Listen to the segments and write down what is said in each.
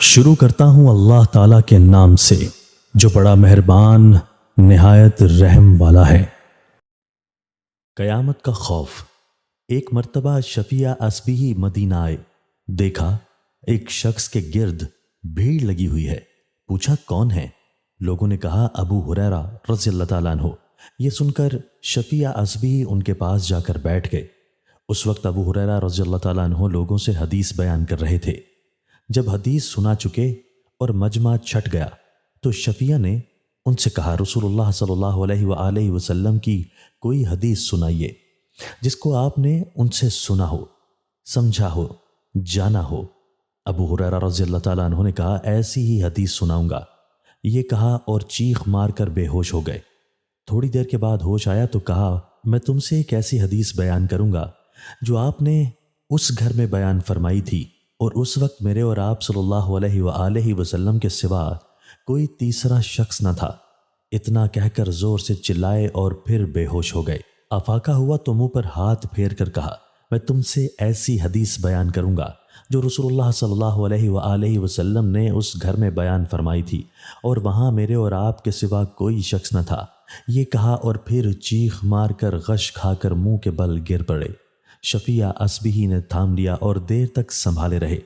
شروع کرتا ہوں اللہ تعالیٰ کے نام سے جو بڑا مہربان نہایت رحم والا ہے۔ قیامت کا خوف۔ ایک مرتبہ شفیع اصبہی مدینہ آئے، دیکھا ایک شخص کے گرد بھیڑ لگی ہوئی ہے، پوچھا کون ہے؟ لوگوں نے کہا ابو ہریرہ رضی اللہ تعالیٰ عنہ۔ یہ سن کر شفیع اصبہی ان کے پاس جا کر بیٹھ گئے۔ اس وقت ابو ہریرہ رضی اللہ تعالیٰ عنہ لوگوں سے حدیث بیان کر رہے تھے۔ جب حدیث سنا چکے اور مجمع چھٹ گیا تو شفیع نے ان سے کہا رسول اللہ صلی اللہ علیہ وآلہ وسلم کی کوئی حدیث سنائیے جس کو آپ نے ان سے سنا ہو، سمجھا ہو، جانا ہو۔ ابو ہریرہ رضی اللہ تعالیٰ عنہ نے کہا ایسی ہی حدیث سناؤں گا۔ یہ کہا اور چیخ مار کر بے ہوش ہو گئے۔ تھوڑی دیر کے بعد ہوش آیا تو کہا میں تم سے ایک ایسی حدیث بیان کروں گا جو آپ نے اس گھر میں بیان فرمائی تھی اور اس وقت میرے اور آپ صلی اللہ علیہ وآلہ وسلم کے سوا کوئی تیسرا شخص نہ تھا۔ اتنا کہہ کر زور سے چلائے اور پھر بے ہوش ہو گئے۔ افاقہ ہوا تو منہ پر ہاتھ پھیر کر کہا میں تم سے ایسی حدیث بیان کروں گا جو رسول اللہ صلی اللہ علیہ وآلہ وسلم نے اس گھر میں بیان فرمائی تھی اور وہاں میرے اور آپ کے سوا کوئی شخص نہ تھا۔ یہ کہا اور پھر چیخ مار کر غش کھا کر منہ کے بل گر پڑے۔ شفیع اصبہی نے تھام لیا اور دیر تک سنبھالے رہے۔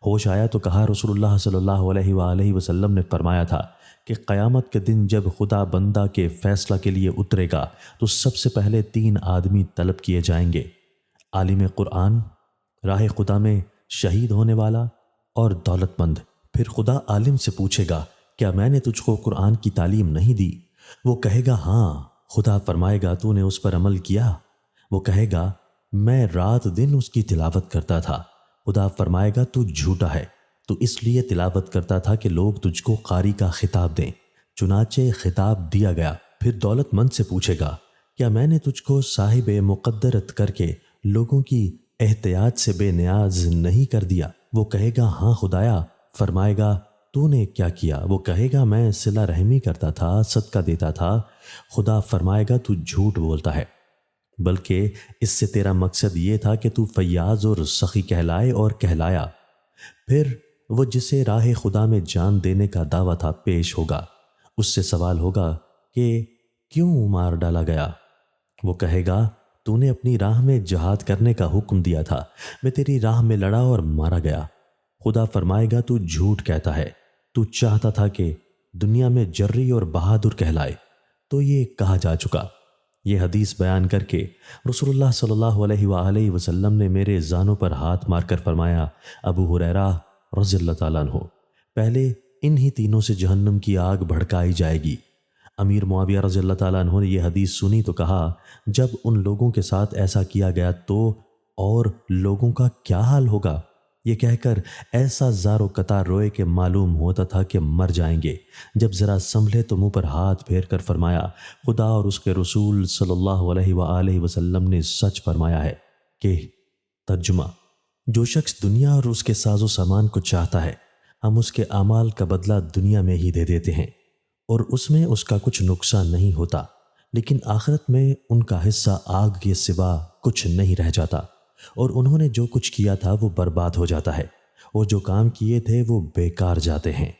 ہوش آیا تو کہا رسول اللہ صلی اللہ علیہ وآلہ وسلم نے فرمایا تھا کہ قیامت کے دن جب خدا بندہ کے فیصلہ کے لیے اترے گا تو سب سے پہلے 3 آدمی طلب کیے جائیں گے، عالم قرآن، راہ خدا میں شہید ہونے والا اور دولت مند۔ پھر خدا عالم سے پوچھے گا کیا میں نے تجھ کو قرآن کی تعلیم نہیں دی؟ وہ کہے گا ہاں۔ خدا فرمائے گا تو نے اس پر عمل کیا؟ وہ کہے گا میں رات دن اس کی تلاوت کرتا تھا۔ خدا فرمائے گا تو جھوٹا ہے، تو اس لیے تلاوت کرتا تھا کہ لوگ تجھ کو قاری کا خطاب دیں، چنانچہ خطاب دیا گیا۔ پھر دولت مند سے پوچھے گا کیا میں نے تجھ کو صاحب مقدرت کر کے لوگوں کی احتیاط سے بے نیاز نہیں کر دیا؟ وہ کہے گا ہاں خدایا۔ فرمائے گا تو نے کیا کیا؟ وہ کہے گا میں صلہ رحمی کرتا تھا، صدقہ دیتا تھا۔ خدا فرمائے گا تو جھوٹ بولتا ہے، بلکہ اس سے تیرا مقصد یہ تھا کہ تو فیاض اور سخی کہلائے اور کہلایا۔ پھر وہ جسے راہ خدا میں جان دینے کا دعویٰ تھا پیش ہوگا، اس سے سوال ہوگا کہ کیوں مار ڈالا گیا؟ وہ کہے گا تو نے اپنی راہ میں جہاد کرنے کا حکم دیا تھا، میں تیری راہ میں لڑا اور مارا گیا۔ خدا فرمائے گا تو جھوٹ کہتا ہے، تو چاہتا تھا کہ دنیا میں جری اور بہادر کہلائے، تو یہ کہا جا چکا۔ یہ حدیث بیان کر کے رسول اللہ صلی اللہ علیہ وآلہ وسلم نے میرے زانوں پر ہاتھ مار کر فرمایا ابو ہریرہ رضی اللہ تعالیٰ عنہ، پہلے انہی تینوں سے جہنم کی آگ بھڑکائی جائے گی۔ امیر معاویہ رضی اللہ تعالیٰ عنہ نے یہ حدیث سنی تو کہا جب ان لوگوں کے ساتھ ایسا کیا گیا تو اور لوگوں کا کیا حال ہوگا؟ یہ کہہ کر ایسا زار و قطار روئے کہ معلوم ہوتا تھا کہ مر جائیں گے۔ جب ذرا سنبھلے تو منہ پر ہاتھ پھیر کر فرمایا خدا اور اس کے رسول صلی اللہ علیہ وآلہ وسلم نے سچ فرمایا ہے کہ ترجمہ جو شخص دنیا اور اس کے ساز و سامان کو چاہتا ہے ہم اس کے اعمال کا بدلہ دنیا میں ہی دے دیتے ہیں اور اس میں اس کا کچھ نقصان نہیں ہوتا، لیکن آخرت میں ان کا حصہ آگ کے سوا کچھ نہیں رہ جاتا اور انہوں نے جو کچھ کیا تھا وہ برباد ہو جاتا ہے اور جو کام کیے تھے وہ بیکار جاتے ہیں۔